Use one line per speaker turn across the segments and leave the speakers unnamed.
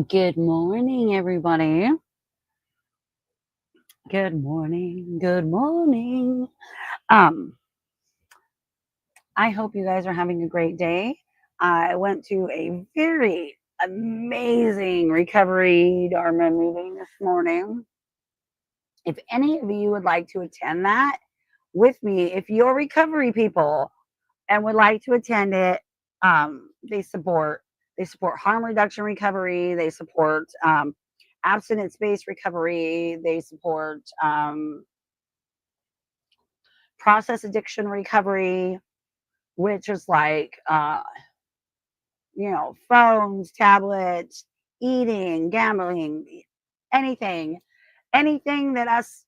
Good morning, everybody. Good morning. Good morning. Um, I hope you guys are having a great day. I went to a very amazing recovery Dharma meeting this morning. If any of you would like to attend that with me, if you're recovery people and would like to attend it, they support harm reduction recovery. They support abstinence based recovery. They support process addiction recovery, which is like phones, tablets, eating, gambling, anything, anything that us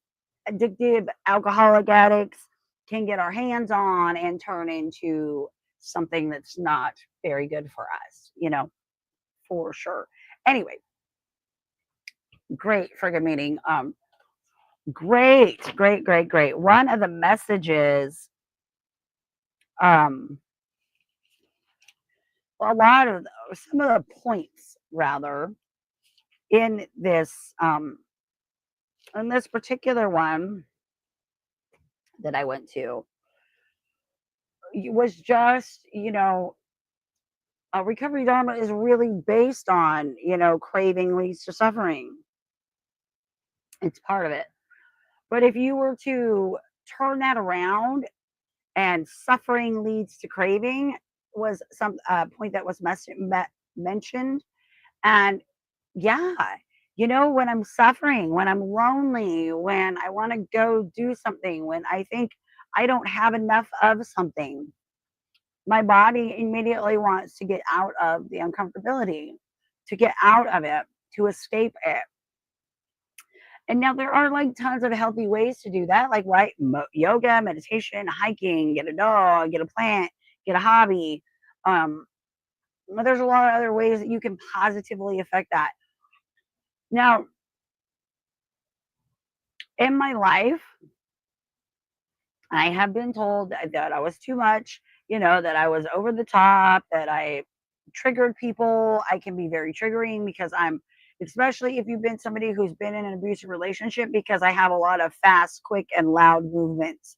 addictive alcoholic addicts can get our hands on and turn into something that's not very good for us, for sure. Anyway, great friggin' meeting. Great, great, great, great. One of the messages, um, a lot of some of the points rather in this particular one that I went to was just, recovery dharma is really based on, craving leads to suffering. It's part of it. But if you were to turn that around and suffering leads to craving was some point that was mentioned. And yeah, when I'm suffering, when I'm lonely, when I want to go do something, when I think I don't have enough of something, my body immediately wants to get out of the uncomfortability, to get out of it, to escape it. And now there are like tons of healthy ways to do that, like right, yoga, meditation, hiking, get a dog, get a plant, get a hobby. Um, there's a lot of other ways that you can positively affect that. Now, in my life, I have been told that I was too much, that I was over the top, that I triggered people. I can be very triggering because especially if you've been somebody who's been in an abusive relationship, because I have a lot of fast, quick, and loud movements,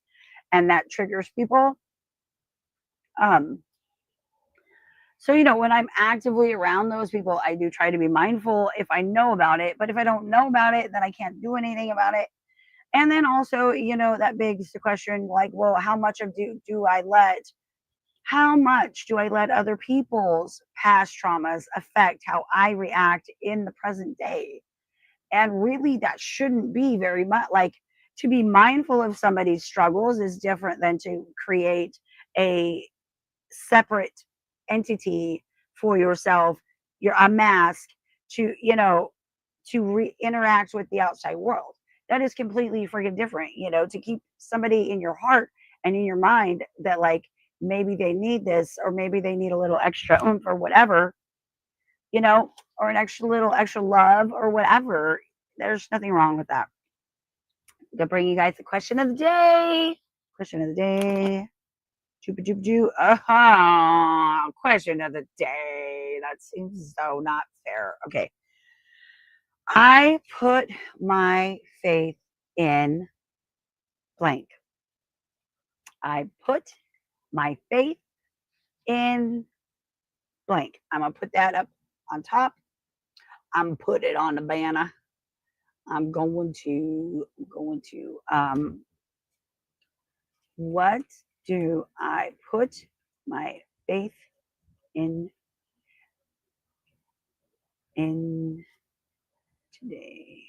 and that triggers people. Um, so, when I'm actively around those people, I do try to be mindful if I know about it. But if I don't know about it, then I can't do anything about it. And then also, that begs the question, like, well, how much do I let other people's past traumas affect how I react in the present day? And really, that shouldn't be very much. Like, to be mindful of somebody's struggles is different than to create a separate entity for yourself. You're a mask to, interact with the outside world. That is completely freaking different, to keep somebody in your heart and in your mind that, like, maybe they need this, or maybe they need a little extra oomph or whatever, or an extra love or whatever. There's nothing wrong with that. To bring you guys the question of the day. Question of the day. Question of the day. That seems so not fair. Okay. I put my faith in blank. I put my faith in blank. I'm gonna put that up on top. I'm gonna put it on the banner. I'm going to what do I put my faith in today?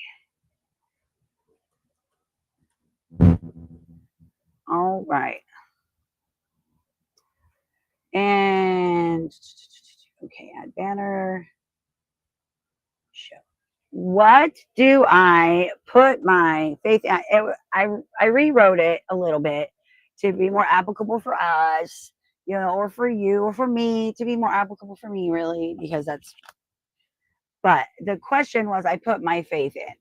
All right. And okay, add banner. Show. What do I put my faith in? I rewrote it a little bit to be more applicable for us, or for you, or for me, to be more applicable for me, really, because that's. But the question was, I put my faith in.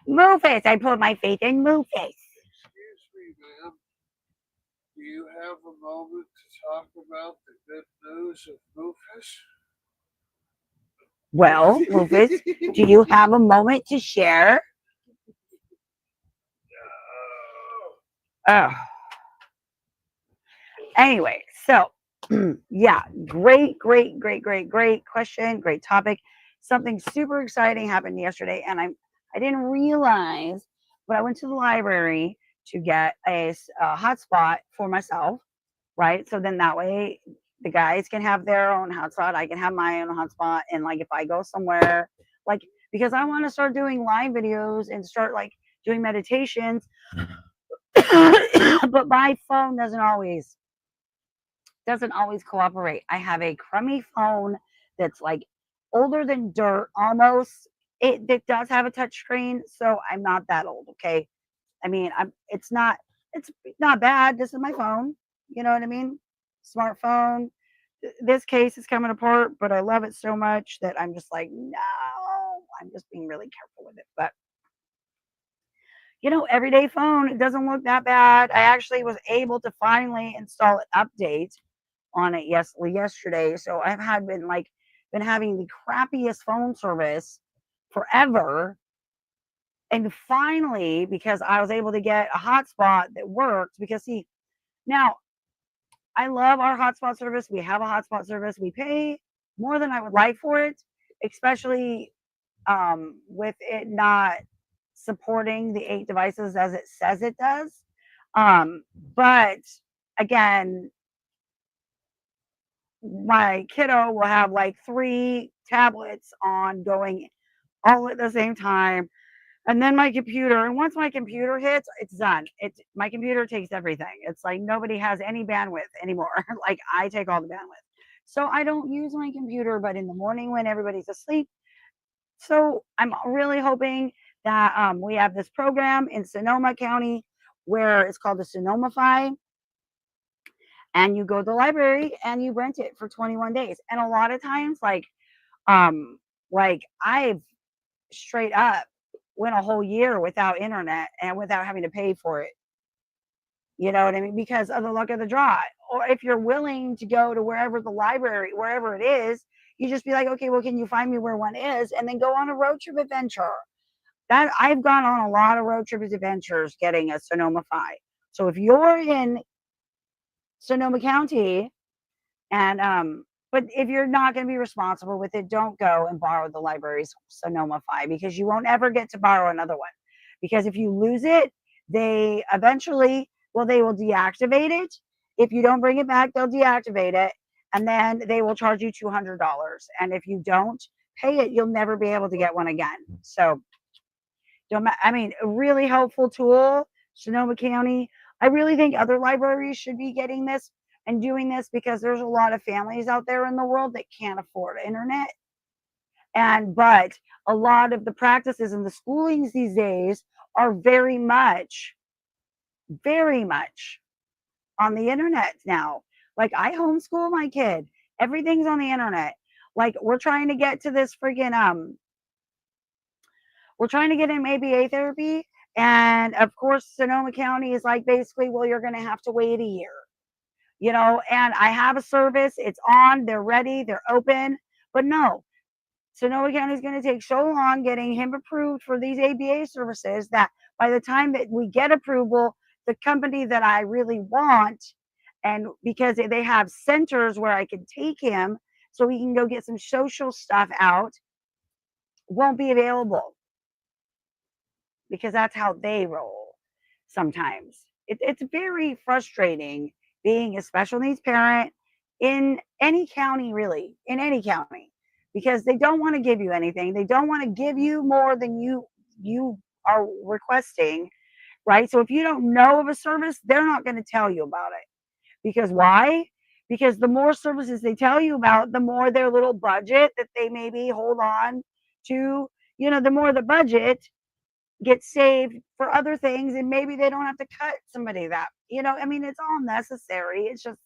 Move face. I put my faith in move face.
Excuse me, ma'am. Do you have a moment to talk about the good news of Rufus?
Well, Rufus, do you have a moment to share? Oh, anyway, so yeah, great question, great topic. Something super exciting happened yesterday, and I didn't realize, but I went to the library to get a hotspot for myself, right? So then that way the guys can have their own hotspot, I can have my own hotspot, and like if I go somewhere, like because I want to start doing live videos and start like doing meditations, but my phone doesn't always cooperate. I have a crummy phone that's like older than dirt almost. It does have a touch screen, so I'm not that old, okay? I mean, it's not bad. This is my phone. You know what I mean? Smartphone. This case is coming apart, but I love it so much that I'm just like, no, I'm just being really careful with it. But everyday phone, it doesn't look that bad. I actually was able to finally install an update on it yesterday. So I've had been having the crappiest phone service forever. And finally, because I was able to get a hotspot that worked, because see, now I love our hotspot service. We have a hotspot service. We pay more than I would like for it, especially with it not supporting the 8 devices as it says it does. But again, my kiddo will have like 3 tablets on going all at the same time. And then my computer, and once my computer hits, it's done. My computer takes everything. It's like nobody has any bandwidth anymore. Like I take all the bandwidth. So I don't use my computer, but in the morning when everybody's asleep. So I'm really hoping that we have this program in Sonoma County where it's called the Sonoma Fi, and you go to the library and you rent it for 21 days. And a lot of times, um, like I've straight up went a whole year without internet and without having to pay for it. You know what I mean? Because of the luck of the draw. Or if you're willing to go to wherever the library, wherever it is, you just be like, okay, well, can you find me where one is? And then go on a road trip adventure. That I've gone on a lot of road trip adventures getting a Sonoma Fi. So if you're in Sonoma County and but if you're not going to be responsible with it, don't go and borrow the library's Sonoma Fi, because you won't ever get to borrow another one. Because if you lose it, they eventually, well, they will deactivate it. If you don't bring it back, they'll deactivate it, and then they will charge you $200. And if you don't pay it, you'll never be able to get one again. So, I mean, a really helpful tool, Sonoma County. I really think other libraries should be getting this and doing this, because there's a lot of families out there in the world that can't afford internet. But a lot of the practices and the schoolings these days are very much on the internet now. Like I homeschool my kid. Everything's on the internet. Like we're trying to get to this freaking we're trying to get him ABA therapy. And of course, Sonoma County is like basically, well, you're going to have to wait a year, and I have a service. It's on, they're ready, they're open. But no, Sonoma County is going to take so long getting him approved for these ABA services that by the time that we get approval, the company that I really want, and because they have centers where I can take him so he can go get some social stuff out, won't be available, because that's how they roll sometimes. It's very frustrating being a special needs parent in any county, really, in any county, because they don't want to give you anything. They don't want to give you more than you are requesting, right? So if you don't know of a service, they're not going to tell you about it. Because why? Because the more services they tell you about, the more their little budget that they maybe hold on to, the more the budget get saved for other things, and maybe they don't have to cut somebody that, I mean, it's all necessary. It's just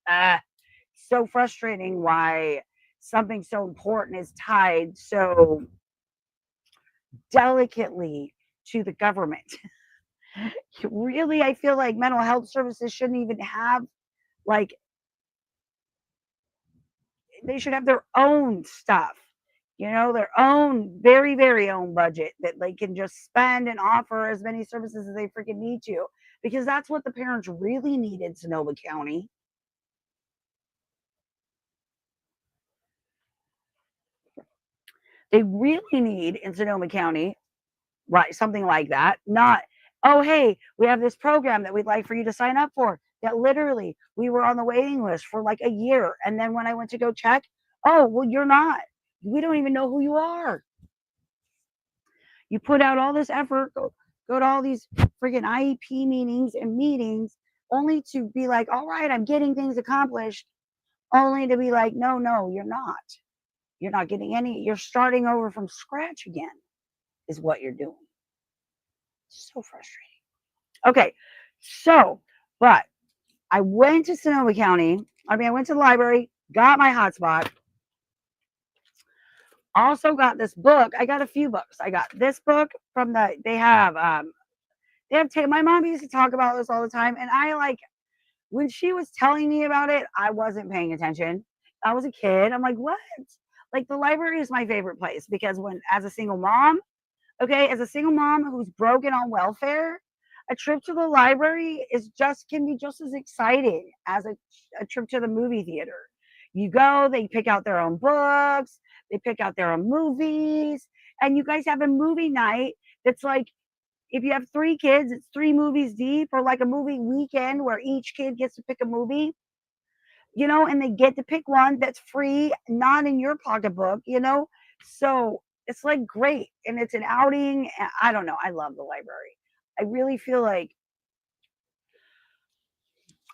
uh so frustrating why something so important is tied so delicately to the government. Really, I feel like mental health services shouldn't even have, like, they should have their own stuff. their own very, very own budget that they can just spend and offer as many services as they freaking need to. Because that's what the parents really need in Sonoma County. They really need in Sonoma County, right? Something like that. Not, oh, hey, we have this program that we'd like for you to sign up for. That literally we were on the waiting list for like a year. And then when I went to go check, oh, well, you're not. We don't even know who you are. You put out all this effort, go to all these freaking IEP meetings, only to be like, all right, I'm getting things accomplished, only to be like, no, no, you're not. You're not getting any. You're starting over from scratch again, is what you're doing. So frustrating. Okay, so, but I went to Sonoma County. I went to the library, got my hotspot. Also got this book. I got a few books. I got this book from they have my mom used to talk about this all the time, and I like when she was telling me about it, I wasn't paying attention. I was a kid. I'm like, what? Like the library is my favorite place because as a single mom, okay, as a single mom who's broken on welfare, a trip to the library can be just as exciting as a trip to the movie theater. You go, they pick out their own books, they pick out their own movies, and you guys have a movie night that's like if you have 3 kids, it's 3 movies deep, or like a movie weekend where each kid gets to pick a movie, and they get to pick one that's free, not in your pocketbook. So it's like great. And it's an outing. I don't know. I love the library. I really feel like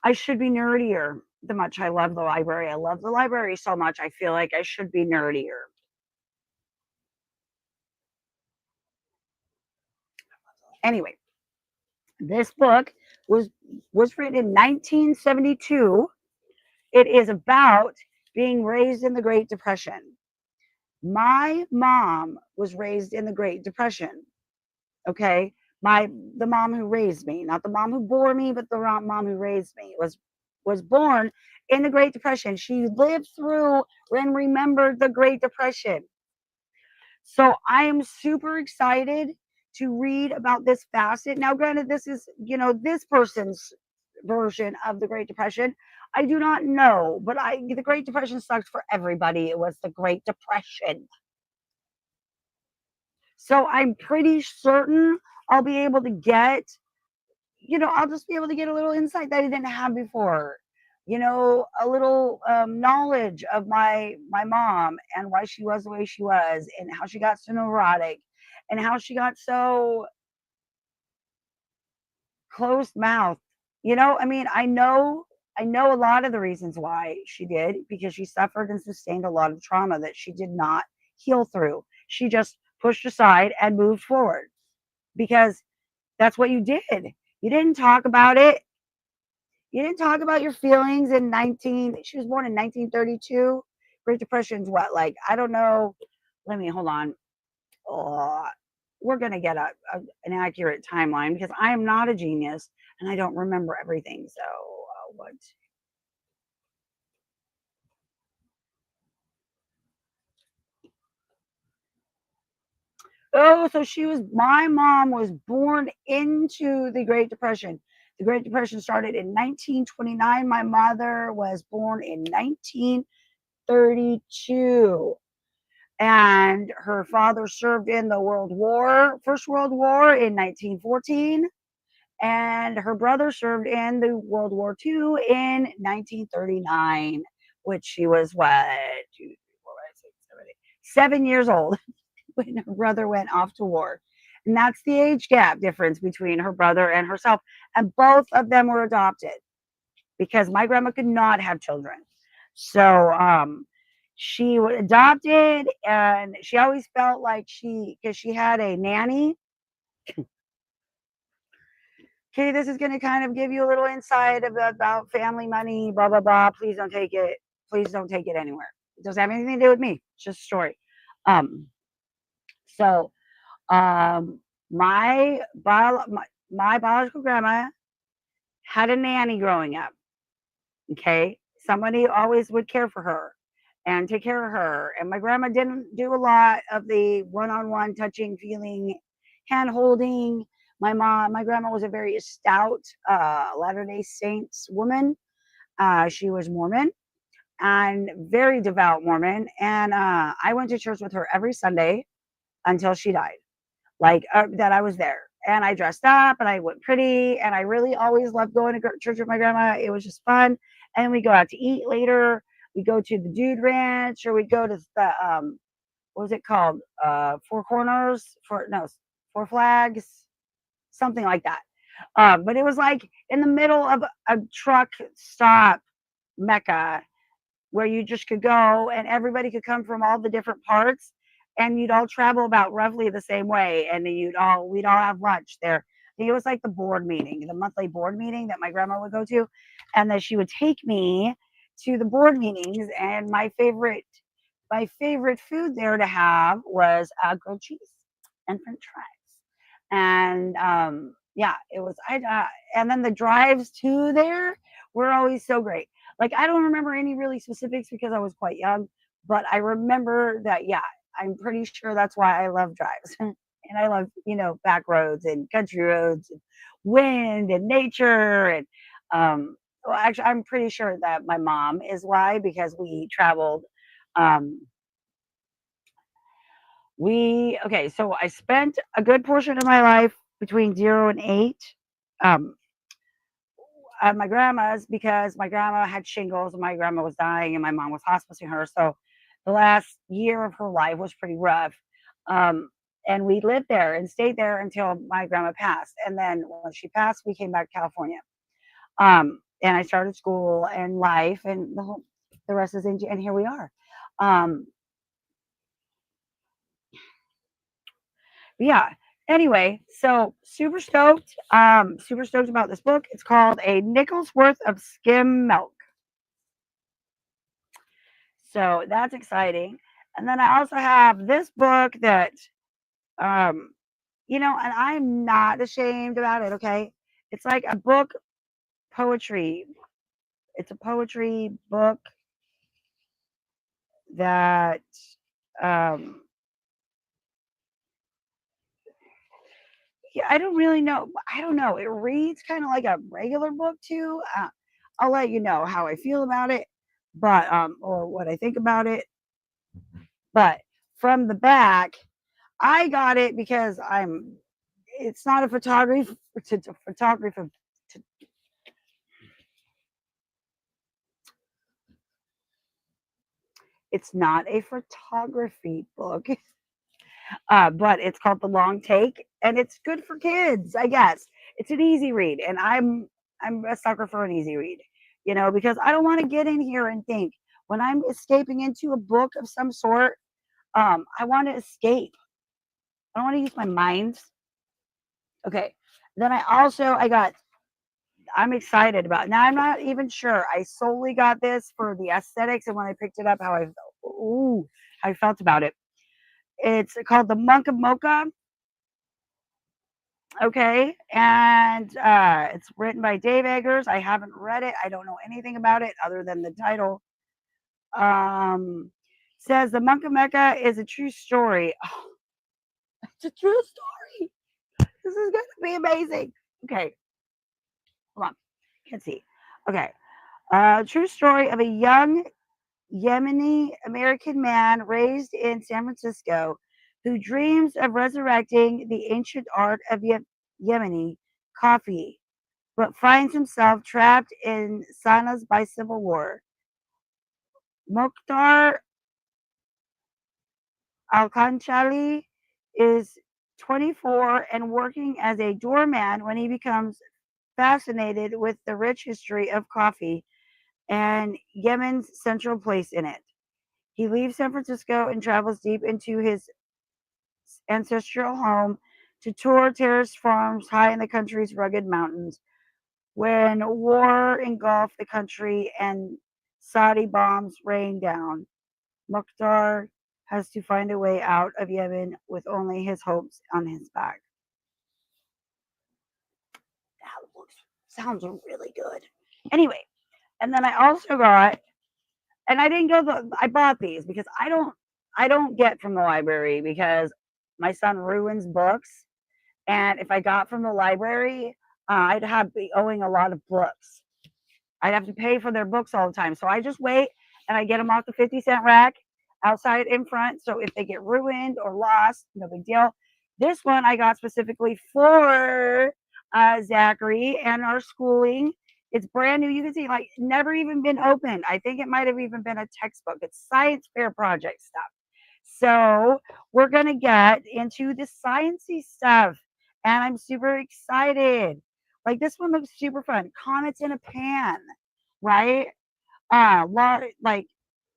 I should be nerdier the much I love the library. I love the library so much. I feel like I should be nerdier. Anyway, this book was written in 1972. It is about being raised in the Great Depression. My mom was raised in the Great Depression. Okay, the mom who raised me, not the mom who bore me, but the mom who raised me was born in the Great Depression. She lived through and remembered the Great Depression. So I am super excited to read about this facet. Now, granted, this is this person's version of the Great Depression. I do not know, but the Great Depression sucked for everybody. It was the Great Depression. So I'm pretty certain I'll be able to I'll just be able to get a little insight that I didn't have before. A little knowledge of my mom and why she was the way she was, and how she got so neurotic, and how she got so closed mouth. I know a lot of the reasons why she did, because she suffered and sustained a lot of trauma that she did not heal through. She just pushed aside and moved forward because that's what you did. You didn't talk about it. You didn't talk about your feelings she was born in 1932. Great Depression's what, like, I don't know. Let me, hold on. Oh, we're going to get an accurate timeline because I am not a genius and I don't remember everything. So, what? Oh, so my mom was born into the Great Depression. The Great Depression started in 1929. My mother was born in 1932. And her father served in the First World War in 1914. And her brother served in the World War II in 1939, which she was what? 2, 3, 4, 5, 6, 7, 8, 7 years old when her brother went off to war. And that's the age gap difference between her brother and herself. And both of them were adopted because my grandma could not have children. So she was adopted, and she always felt like because she had a nanny. Okay, this is going to kind of give you a little insight about family money, blah, blah, blah. Please don't take it. Please don't take it anywhere. It doesn't have anything to do with me. It's just a story. So my biological grandma had a nanny growing up. Okay, somebody always would care for her, and take care of her. And my grandma didn't do a lot of the one-on-one touching, feeling, hand holding. My grandma was a very stout Latter-day Saints woman. She was Mormon and very devout Mormon. And I went to church with her every Sunday until she died. Like that, I was there and I dressed up and I went pretty. And I really always loved going to church with my grandma. It was just fun. And we go out to eat later. We go to the Dude Ranch, or we go to the what was it called? Four Corners, for no, Four Flags, something like that. But it was like in the middle of a truck stop mecca where you just could go and everybody could come from all the different parts, and you'd all travel about roughly the same way, and we'd all have lunch there. I think it was like the board meeting, the monthly board meeting that my grandma would go to, and then she would take me to the board meetings. And my favorite food there to have was grilled cheese and French fries, and yeah, it was. And then the drives to there were always so great. Like, I don't remember any really specifics because I was quite young, but I remember that, yeah, I'm pretty sure that's why I love drives. And I love, back roads and country roads and wind and nature. And, well, actually, I'm pretty sure that my mom is why, because we traveled. Um, okay, so I spent a good portion of my life between 0 and 8. Um, at my grandma's because my grandma had shingles and my grandma was dying and my mom was hospicing her. So the last year of her life was pretty rough. Um, and we lived there and stayed there until my grandma passed. And then when she passed, we came back to California. And I started school and life, and the rest is and here we are. Um, yeah. Anyway, so super stoked about this book. It's called A Nickel's Worth of Skim Milk. So that's exciting. And then I also have this book that, um, and I'm not ashamed about it. Okay. It's like a book poetry. It's a poetry book that, um, yeah, I don't really know. I don't know. It reads kind of like a regular book too. I'll let you know how I feel about it, but, or what I think about it. But from the back, I got it because it's not a photography to photography. It's not a photography book, but it's called The Long Take, and it's good for kids, I guess. It's an easy read, and I'm a sucker for an easy read, because I don't want to get in here and think when I'm escaping into a book of some sort. I want to escape. I don't want to use my mind. Okay. Then I'm excited about it. Now I'm not even sure. I solely got this for the aesthetics, and when I picked it up, how I felt about it. It's called The Monk of Mocha. Okay, and it's written by Dave Eggers. I haven't read it. I don't know anything about it other than the title. Um, Says The Monk of Mecca is a true story. Oh, it's a true story. This is gonna be amazing. Okay, hold on. Can't see. Okay, true story of a young Yemeni American man raised in San Francisco who dreams of resurrecting the ancient art of Yemeni coffee, but finds himself trapped in Sana's by civil war. Mokhtar Alkanchali is 24 and working as a doorman when he becomes fascinated with the rich history of coffee and Yemen's central place in it. He leaves San Francisco and travels deep into his ancestral home to tour terraced farms high in the country's rugged mountains. When war engulfed the country and Saudi bombs rain down, Mukhtar has to find a way out of Yemen with only his hopes on his back. That sounds really good. Anyway, and then I also got And I bought these because I don't get from the library because my son ruins books. And if I got from the library, I'd have be owing a lot of books. I'd have to pay for their books all the time. So I just wait and I get them off the 50-cent rack outside in front. So if they get ruined or lost, no big deal. This one I got specifically for Zachary and our schooling. It's brand new. You can see, like, never even been opened. I think it might have even been a textbook. It's science fair project stuff. So we're going to get into the sciencey stuff. And I'm super excited. Like, this one looks super fun. Comets in a pan, right? Like,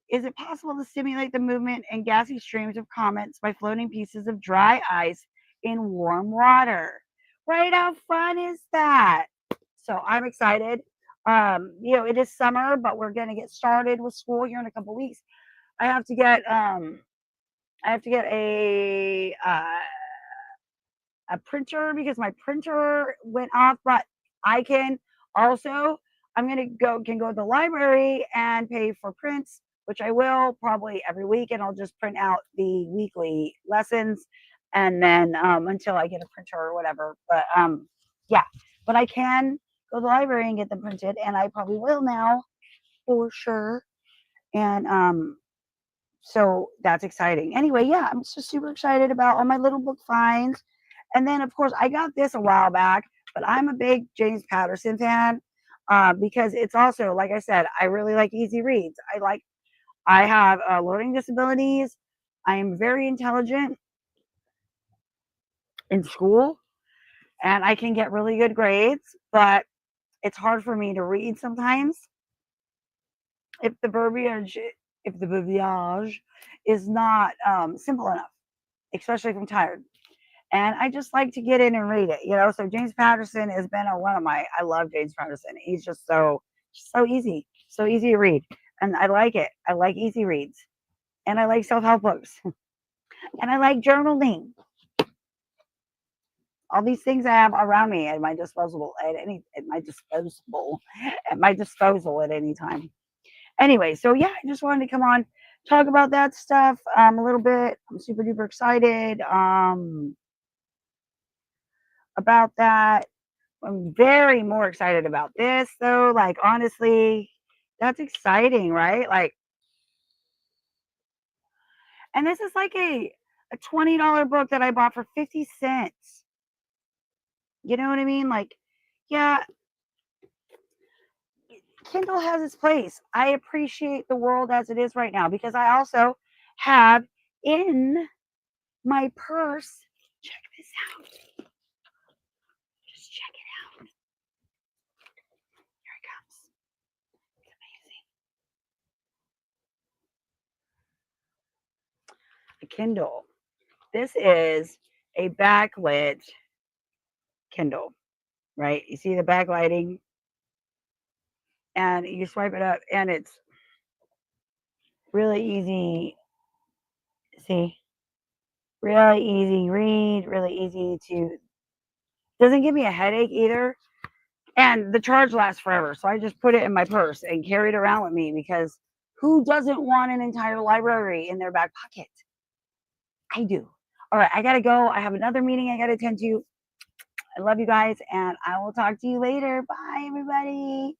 is it possible to simulate the movement and gassy streams of comets by floating pieces of dry ice in warm water? Right? How fun is that? So I'm excited. It is summer, but we're gonna get started with school here in a couple weeks. I have to get a printer because my printer went off, but I can also I'm gonna go to the library and pay for prints, which I will probably every week, and I'll just print out the weekly lessons, and then until I get a printer or whatever. But yeah, but I can go to the library and get them printed, and I probably will now for sure. And so that's exciting. Anyway, yeah, I'm just super excited about all my little book finds. And then, of course, I got this a while back, but I'm a big James Patterson fan because it's also, like I said, I really like easy reads. I have learning disabilities. I am very intelligent in school, and I can get really good grades, but it's hard for me to read sometimes if the verbiage is not simple enough, especially if I'm tired. And I just like to get in and read it, you know. So James Patterson has been one of my. I love James Patterson. He's just so easy, so easy to read, and I like it. I like easy reads, and I like self help books, and I like journaling. All these things I have around me at my disposal at any time. Anyway, so yeah, I just wanted to come on, talk about that stuff a little bit. I'm super duper excited about that. I'm very more excited about this though. Like, honestly, that's exciting, right? Like, and this is like a $20 book that I bought for 50 cents. You know what I mean? Like, yeah, Kindle has its place. I appreciate the world as it is right now because I also have in my purse. Check this out. Just check it out. Here it comes. It's amazing. A Kindle. This is a backlit Kindle, right? You see the backlighting, and you swipe it up, and it's really easy. See, really easy read, really easy to. Doesn't give me a headache either, and the charge lasts forever. So I just put it in my purse and carry it around with me because who doesn't want an entire library in their back pocket? I do. All right, I gotta go. I have another meeting I gotta attend to. I love you guys, and I will talk to you later. Bye, everybody.